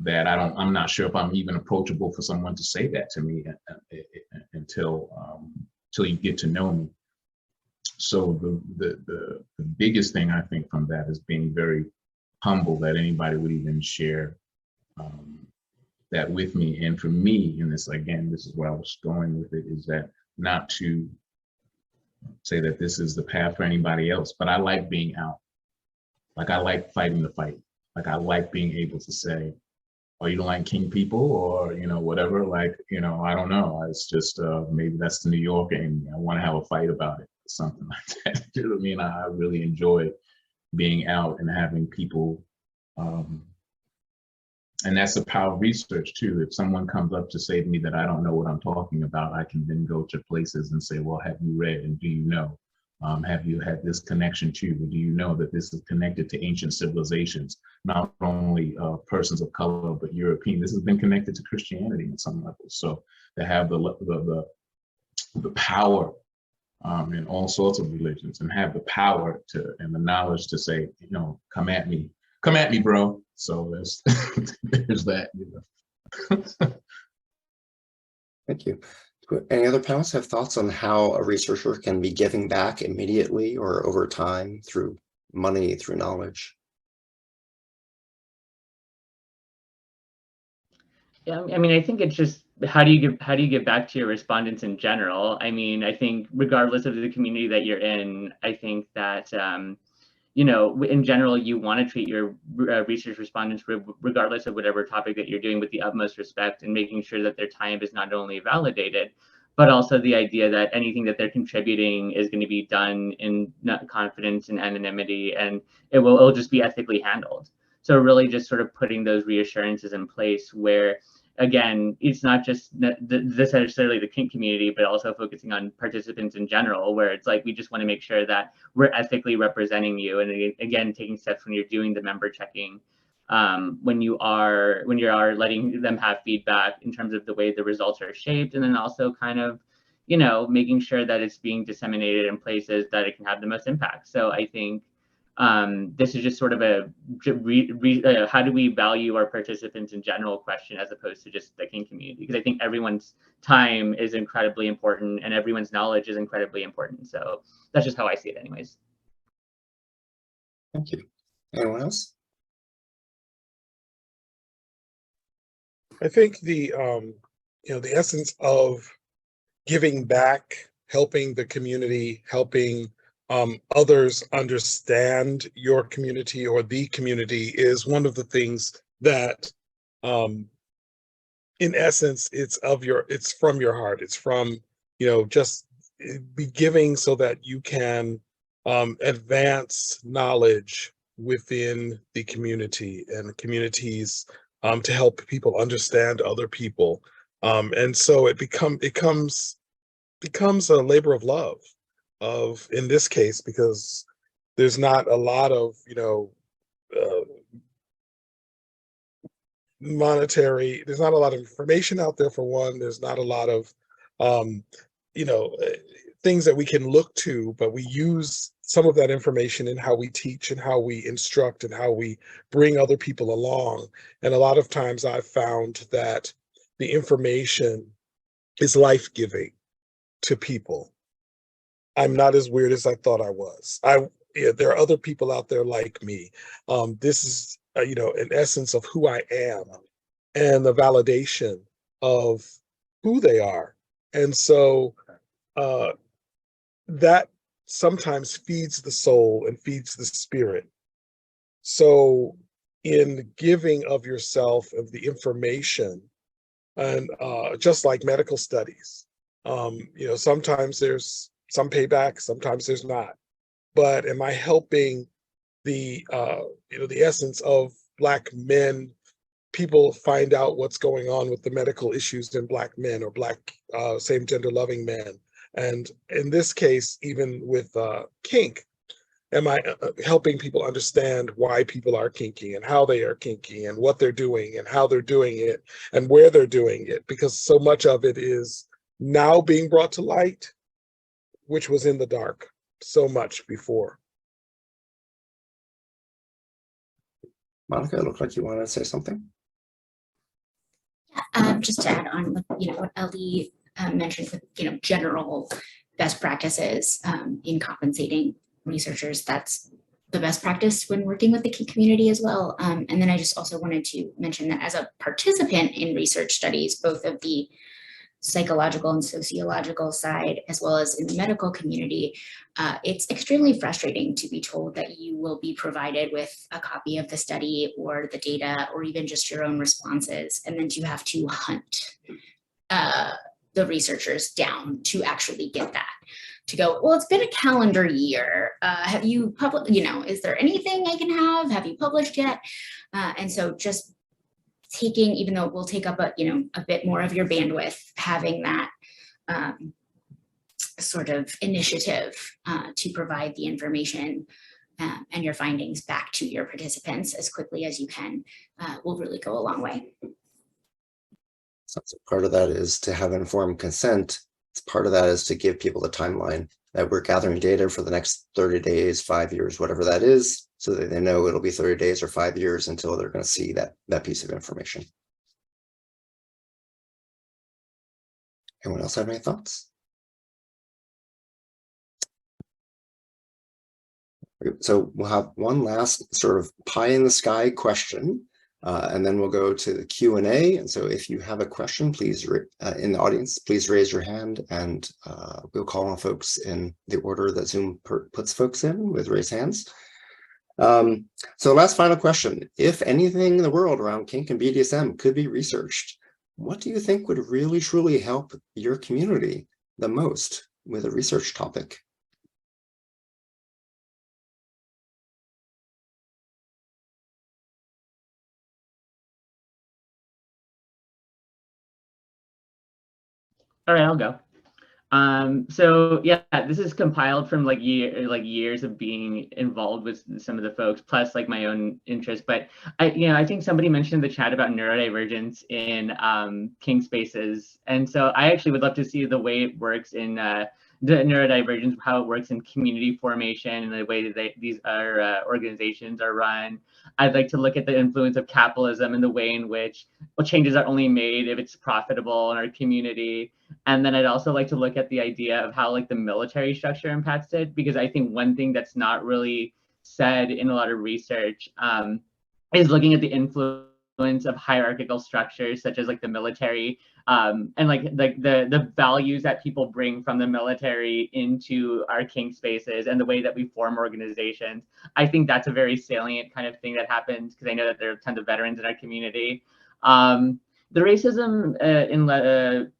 that I'm not sure if I'm even approachable for someone to say that to me until you get to know me. So the biggest thing I think from that is being very humble that anybody would even share that with me. And for me, and this is where I was going with it, is that not to say that this is the path for anybody else, but I like being out. Like, I like fighting the fight. Like, I like being able to say, oh, you don't like king people, or, whatever, like, I don't know. It's just, maybe that's the New Yorker in me. I want to have a fight about it, something like that. You know what I mean? I really enjoy being out and having people, and that's the power of research too. If someone comes up to say to me that I don't know what I'm talking about, I can then go to places and say, well, have you read, and do you know? Have you had this connection to, or do you know that this is connected to ancient civilizations, not only persons of color, but European? This has been connected to Christianity in some levels. So to have the power in all sorts of religions, and have the power and the knowledge to say, come at me, bro. So there's there's that. Thank you. Any other panelists have thoughts on how a researcher can be giving back immediately or over time through money, through knowledge? Yeah, I mean, I think it's just how do you get back to your respondents in general? I mean, I think regardless of the community that you're in, I think that you know, in general, you want to treat your research respondents, regardless of whatever topic that you're doing, with the utmost respect, and making sure that their time is not only validated, but also the idea that anything that they're contributing is going to be done in confidence and anonymity, and it'll just be ethically handled. So really just sort of putting those reassurances in place where, again, it's not just necessarily the kink community, but also focusing on participants in general, where it's like, we just want to make sure that we're ethically representing you. And again, taking steps when you're doing the member checking, when you are letting them have feedback in terms of the way the results are shaped, and then also kind of, you know, making sure that it's being disseminated in places that it can have the most impact. So I think this is just sort of a how do we value our participants in general question, as opposed to just the kink community, because I think everyone's time is incredibly important and everyone's knowledge is incredibly important. So that's just how I see it anyways. Thank you. Anyone else? I think the the essence of giving back, helping the community, helping others understand your community or the community is one of the things that, in essence, it's from your heart. It's from, just be giving so that you can advance knowledge within the community and the communities, to help people understand other people. And so it becomes a labor of love, in this case, because there's not a lot of there's not a lot of information out there, for one. There's not a lot of things that we can look to, but we use some of that information in how we teach and how we instruct and how we bring other people along. And a lot of times I've found that the information is life-giving to people. I'm not as weird as I thought I was. There are other people out there like me. This is, an essence of who I am and the validation of who they are. And so that sometimes feeds the soul and feeds the spirit. So in giving of yourself, of the information, and just like medical studies, sometimes there's some payback, sometimes there's not. But am I helping the essence of Black men, people find out what's going on with the medical issues in Black men or Black same gender loving men? And in this case, even with kink, am I helping people understand why people are kinky and how they are kinky and what they're doing and how they're doing it and where they're doing it? Because so much of it is now being brought to light, which was in the dark so much before. Monica, it looked like you wanted to say something. Just to add on with what Ali mentioned with general best practices in compensating researchers. That's the best practice when working with the kink community as well. And then I just also wanted to mention that as a participant in research studies, both of the psychological and sociological side, as well as in the medical community, it's extremely frustrating to be told that you will be provided with a copy of the study or the data or even just your own responses, and then to have to hunt the researchers down to actually get that. To go, well, it's been a calendar year. Have you published, is there anything I can have? Have you published yet? And so just taking, even though it will take up a bit more of your bandwidth, having that sort of initiative to provide the information and your findings back to your participants as quickly as you can will really go a long way. So part of that is to have informed consent. Part of that is to give people the timeline that we're gathering data for the next 30 days, 5 years, whatever that is, so that they know it'll be 30 days or 5 years until they're going to see that piece of information. Anyone else have any thoughts? So we'll have one last sort of pie in the sky question. And then we'll go to the Q&A. And so if you have a question, please, in the audience, please raise your hand, and we'll call on folks in the order that Zoom puts folks in with raised hands. So last final question. If anything in the world around kink and BDSM could be researched, what do you think would really truly help your community the most with a research topic? All right, I'll go. So yeah, this is compiled from like years of being involved with some of the folks, plus like my own interest. But I think somebody mentioned in the chat about neurodivergence in kink spaces, and so I actually would love to see the way it works in the neurodivergence, how it works in community formation and the way that these organizations are run. I'd like to look at the influence of capitalism and the way in which changes are only made if it's profitable in our community. And then I'd also like to look at the idea of how like the military structure impacts it, because I think one thing that's not really said in a lot of research is looking at the influence of hierarchical structures such as like the military and like the values that people bring from the military into our kink spaces and the way that we form organizations. I think that's a very salient kind of thing that happens, because I know that there are tons of veterans in our community. The racism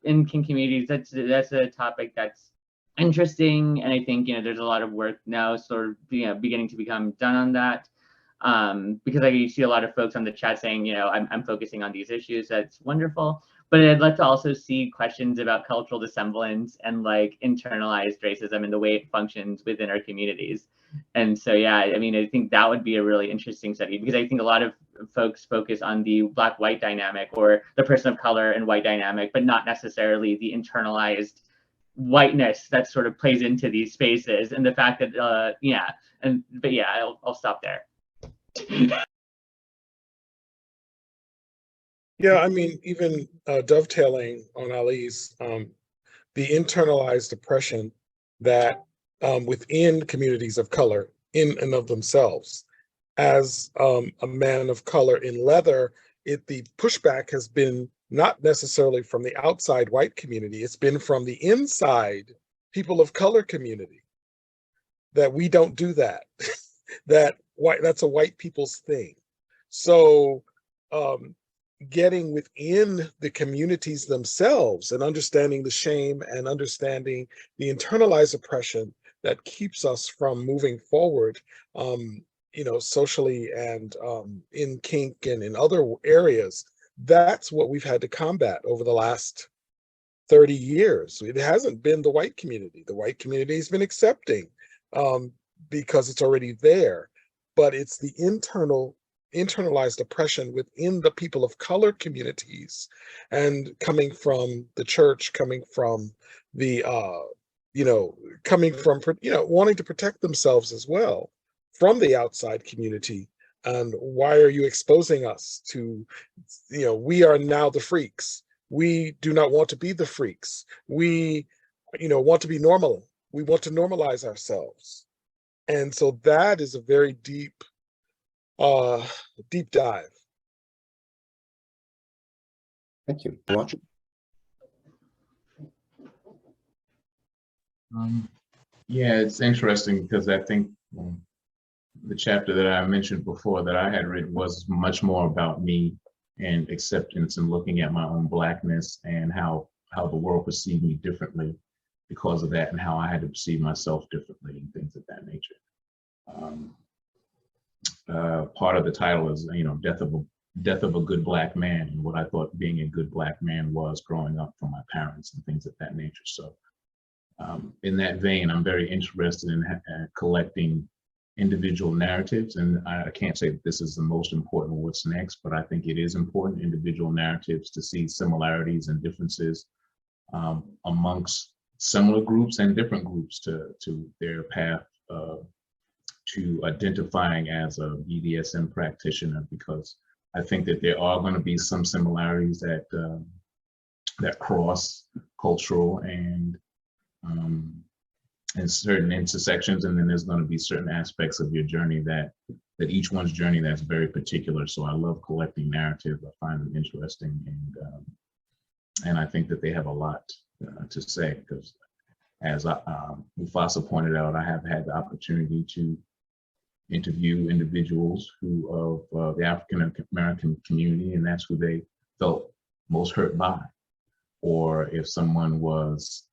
in kink communities, that's a topic that's interesting, and I think there's a lot of work now sort of beginning to become done on that, because I see a lot of folks on the chat saying I'm focusing on these issues. That's wonderful, but I'd like to also see questions about cultural dissemblance and like internalized racism and the way it functions within our communities. And so yeah, I mean, I think that would be a really interesting study, because I think a lot of folks focus on the Black-white dynamic or the person of color and white dynamic, but not necessarily the internalized whiteness that sort of plays into these spaces, and the fact that I'll stop there. Yeah, I mean, even dovetailing on Ali's, the internalized oppression that within communities of color in and of themselves. As a man of color in leather, the pushback has been not necessarily from the outside white community, it's been from the inside people of color community, that we don't do that, that's a white people's thing. So getting within the communities themselves and understanding the shame and understanding the internalized oppression that keeps us from moving forward, socially and in kink and in other areas, that's what we've had to combat over the last 30 years. It hasn't been the white community. The white community has been accepting because it's already there, but it's the internalized oppression within the people of color communities, and coming from the church, coming from the wanting to protect themselves as well from the outside community. And why are you exposing us to, we are now the freaks. We do not want to be the freaks. We, want to be normal. We want to normalize ourselves. And so that is a very deep dive. Thank you. Nwachi? Yeah, it's interesting because I think the chapter that I mentioned before that I had written was much more about me and acceptance and looking at my own Blackness and how the world perceived me differently because of that, and how I had to perceive myself differently and things of that nature. Part of the title is, death of a good Black man, and what I thought being a good Black man was growing up from my parents and things of that nature. So in that vein, I'm very interested in collecting individual narratives, and I can't say that this is the most important what's next, but I think it is important, individual narratives, to see similarities and differences amongst similar groups and different groups to their path to identifying as a BDSM practitioner, because I think that there are going to be some similarities that cross cultural and in certain intersections, and then there's going to be certain aspects of your journey that each one's journey that's very particular. So I love collecting narratives. I find them interesting, and I think that they have a lot to say, because as Mufasa pointed out, I have had the opportunity to interview individuals who of the African American community, and that's who they felt most hurt by. Or if someone was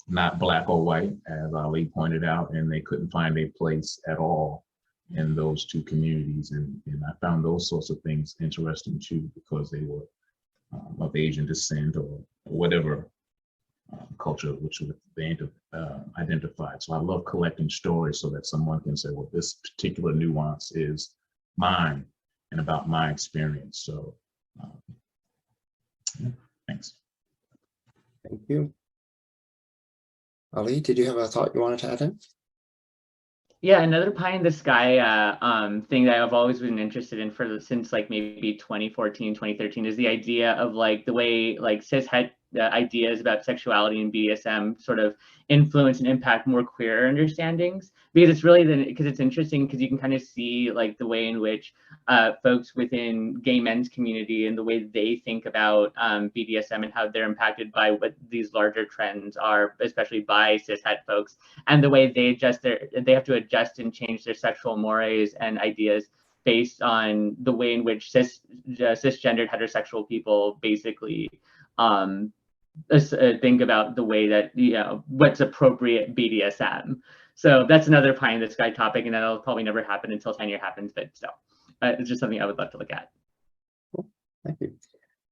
not Black or white, as Ali pointed out, and they couldn't find a place at all in those two communities. And I found those sorts of things interesting too, because they were of Asian descent or whatever culture which they identified. So I love collecting stories so that someone can say, well, this particular nuance is mine and about my experience. So yeah, thanks. Thank you. Ali, did you have a thought you wanted to add in? Yeah, another pie in the sky thing that I've always been interested in since like maybe 2014, 2013 is the idea of like the way like cishet ideas about sexuality and BDSM sort of influence and impact more queer understandings, because it's really because it's interesting because you can kind of see like the way in which folks within gay men's community and the way they think about BDSM and how they're impacted by what these larger trends are, especially by cishet folks, and the way they have to adjust and change their sexual mores and ideas based on the way in which cisgendered heterosexual people basically think about the way that, you know, what's appropriate BDSM. So that's another pie in the sky topic, and that'll probably never happen until tenure happens, but still, it's just something I would love to look at. Cool. Thank you.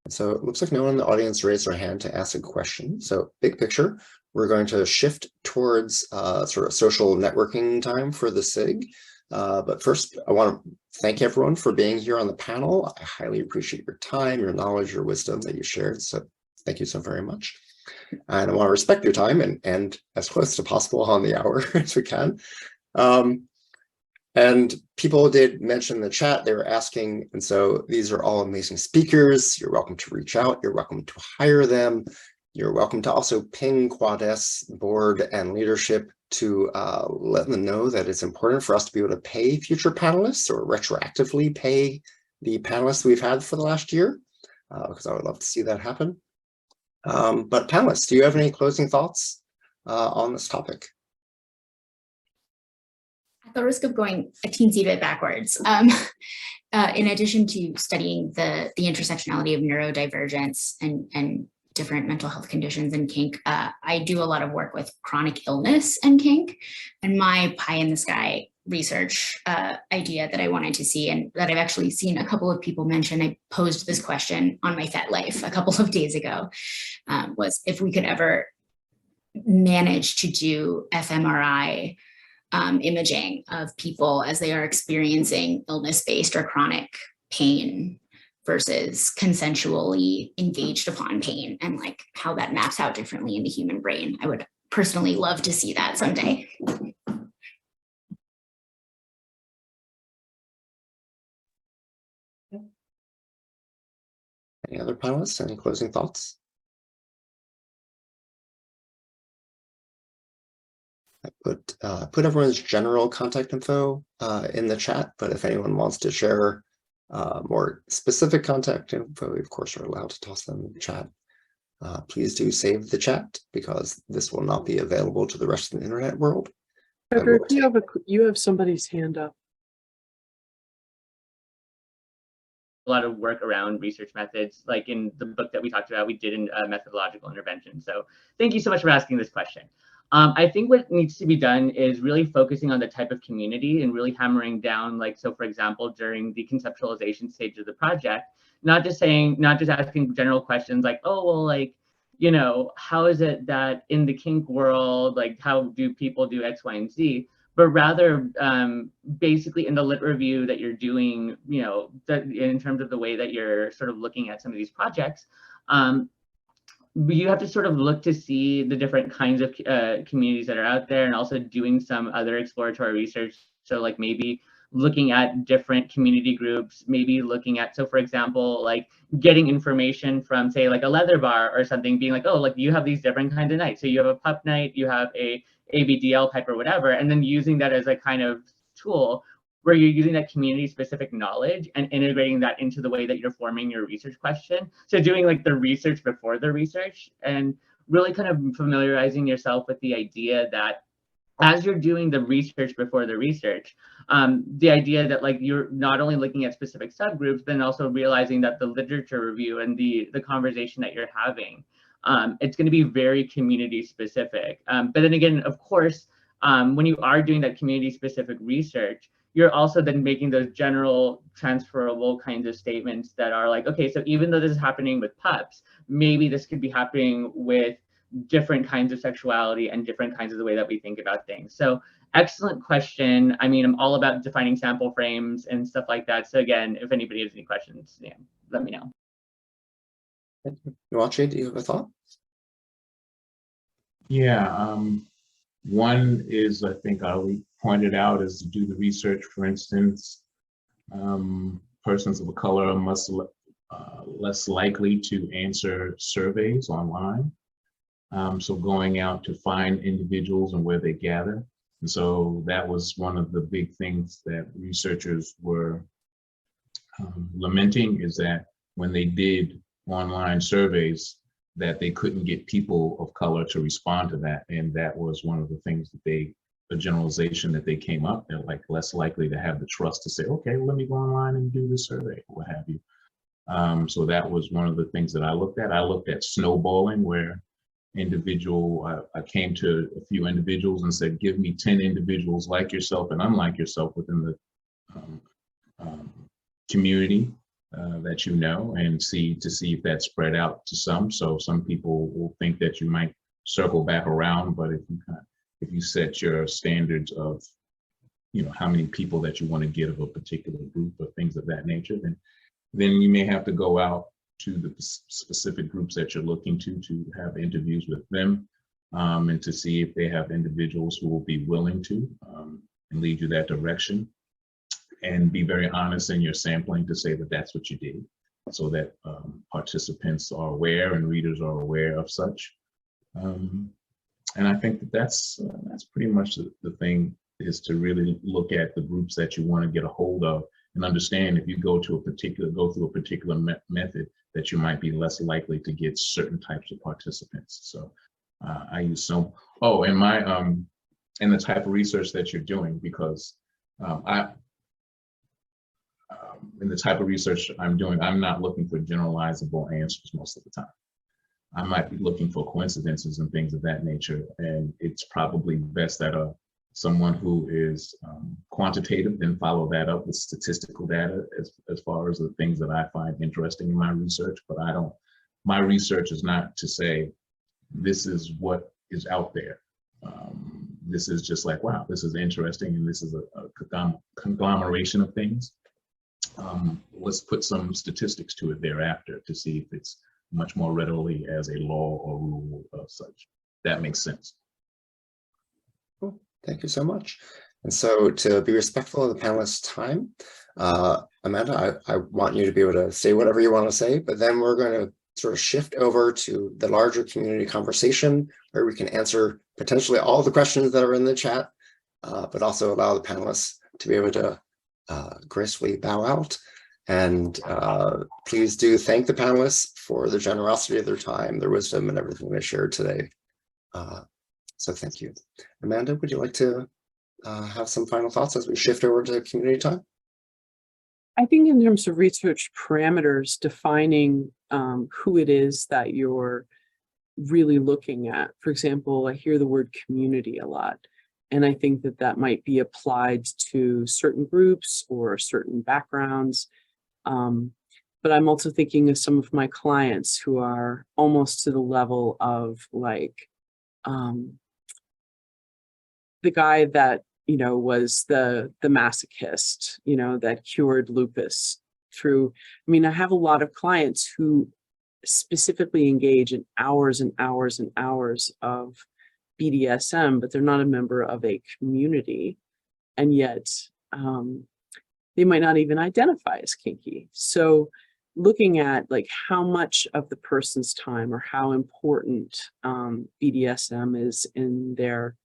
So it looks like no one in the audience raised their hand to ask a question. So big picture, we're going to shift towards sort of social networking time for the SIG. But first, I want to thank everyone for being here on the panel. I highly appreciate your time, your knowledge, your wisdom that you shared. So thank you so very much. And I want to respect your time and end as close to possible on the hour as we can. And people did mention in the chat, they were asking, and so these are all amazing speakers. You're welcome to reach out. You're welcome to hire them. You're welcome to also ping Quad-S board and leadership to let them know that it's important for us to be able to pay future panelists or retroactively pay the panelists we've had for the last year, because I would love to see that happen. But panelists, do you have any closing thoughts on this topic? At the risk of going a teensy bit backwards, in addition to studying the intersectionality of neurodivergence and different mental health conditions in kink, I do a lot of work with chronic illness and kink. And my pie in the sky research idea that I wanted to see, and that I've actually seen a couple of people mention, I posed this question on my FetLife a couple of days ago, was if we could ever manage to do fMRI imaging of people as they are experiencing illness-based or chronic pain versus consensually engaged upon pain, and like how that maps out differently in the human brain. I would personally love to see that someday. Any other panelists? Any closing thoughts? I put everyone's general contact info in the chat, but if anyone wants to share more specific contact info, we of course are allowed to toss them in the chat. Please do save the chat, because this will not be available to the rest of the internet world. Fredrick, you have somebody's hand up. A lot of work around research methods, like in the book that we talked about, we did in methodological intervention. So thank you so much for asking this question. I think what needs to be done is really focusing on the type of community and really hammering down, like, so for example, during the conceptualization stage of the project, not just asking general questions like, oh, well, like, you know, how is it that in the kink world, like, how do people do X, Y, and Z? But rather basically in the lit review that you're doing, you know, that in terms of the way that you're sort of looking at some of these projects, you have to sort of look to see the different kinds of communities that are out there, and also doing some other exploratory research. So like maybe looking at different community groups, maybe looking at, so for example, like getting information from, say, like a leather bar or something, being like, oh, like you have these different kinds of nights. So you have a pup night, you have a ABDL type or whatever, and then using that as a kind of tool where you're using that community specific knowledge and integrating that into the way that you're forming your research question. So doing like the research before the research and really kind of familiarizing yourself with the idea that as you're doing the research before the research, the idea that like you're not only looking at specific subgroups, but also realizing that the literature review and the conversation that you're having, it's going to be very community specific. But then again, of course, when you are doing that community specific research, you're also then making those general transferable kinds of statements that are like, okay, so even though this is happening with pups, maybe this could be happening with different kinds of sexuality and different kinds of the way that we think about things. So excellent question. I mean, I'm all about defining sample frames and stuff like that. So again, if anybody has any questions, yeah, let me know. Nwachi, do you have a thought? Yeah, one is, I think Ali pointed out, is to do the research. For instance, persons of color are much less likely to answer surveys online. So going out to find individuals and where they gather. And so that was one of the big things that researchers were lamenting, is that when they did online surveys, that they couldn't get people of color to respond to that. And that was one of the things that a generalization that they came up, they're like less likely to have the trust to say, okay, well, let me go online and do this survey, or what have you. So that was one of the things that I looked at. I looked at snowballing, where I came to a few individuals and said, give me 10 individuals like yourself and unlike yourself within the community that you know, and see if that spread out to some. So some people will think that you might circle back around, but if you set your standards of, how many people that you want to get of a particular group or things of that nature, then you may have to go out to the specific groups that you're looking to have interviews with them, and to see if they have individuals who will be willing to and lead you that direction, and be very honest in your sampling to say that that's what you did, so that participants are aware and readers are aware of such. And I think that's pretty much the thing, is to really look at the groups that you want to get a hold of, and understand if you go through a particular method, that you might be less likely to get certain types of participants. So I use some, and my and the type of research that you're doing, because in the type of research I'm doing, I'm not looking for generalizable answers most of the time. I might be looking for coincidences and things of that nature, and it's probably best that someone who is quantitative then follow that up with statistical data as far as the things that I find interesting in my research. But my research is not to say this is what is out there. This is just like, wow, this is interesting, and this is a conglomeration of things. Let's put some statistics to it thereafter to see if it's much more readily as a law or rule of such. That makes sense. Cool. Thank you so much. And so, to be respectful of the panelists' time, Amanda, I want you to be able to say whatever you want to say, but then we're going to sort of shift over to the larger community conversation, where we can answer potentially all the questions that are in the chat, but also allow the panelists to be able to gracefully bow out. And please do thank the panelists for the generosity of their time, their wisdom, and everything they shared today. So thank you. Amanda, would you like to have some final thoughts as we shift over to community time? I think in terms of research parameters, defining who it is that you're really looking at. For example, I hear the word community a lot, and I think that might be applied to certain groups or certain backgrounds. But I'm also thinking of some of my clients who are almost to the level of like the guy that, was the masochist, that cured lupus through. I mean, I have a lot of clients who specifically engage in hours and hours and hours of BDSM, but they're not a member of a community, and yet they might not even identify as kinky. So looking at like how much of the person's time or how important BDSM is in their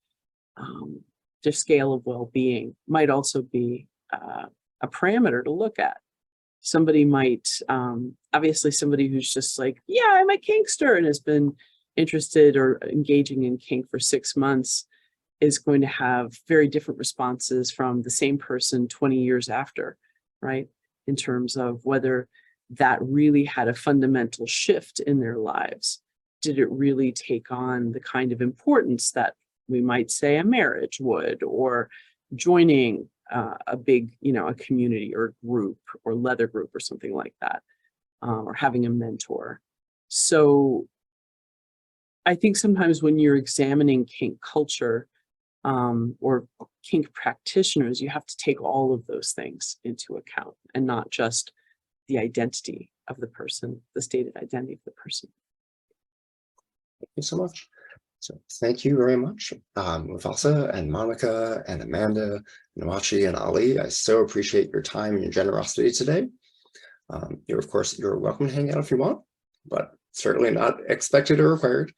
their scale of well-being might also be a parameter to look at. Somebody might, obviously somebody who's just like, yeah, I'm a kinkster and has been interested or engaging in kink for 6 months is going to have very different responses from the same person 20 years after, right? In terms of whether that really had a fundamental shift in their lives. Did it really take on the kind of importance that we might say a marriage would, or joining a big, a community or group or leather group or something like that, or having a mentor. So I think sometimes when you're examining kink culture or kink practitioners, you have to take all of those things into account and not just the identity of the person, the stated identity of the person. Thank you so much. So thank you very much, Mufasa and Monica and Amanda, Nwachi and Ali. I so appreciate your time and your generosity today. Of course, you're welcome to hang out if you want, but certainly not expected or required.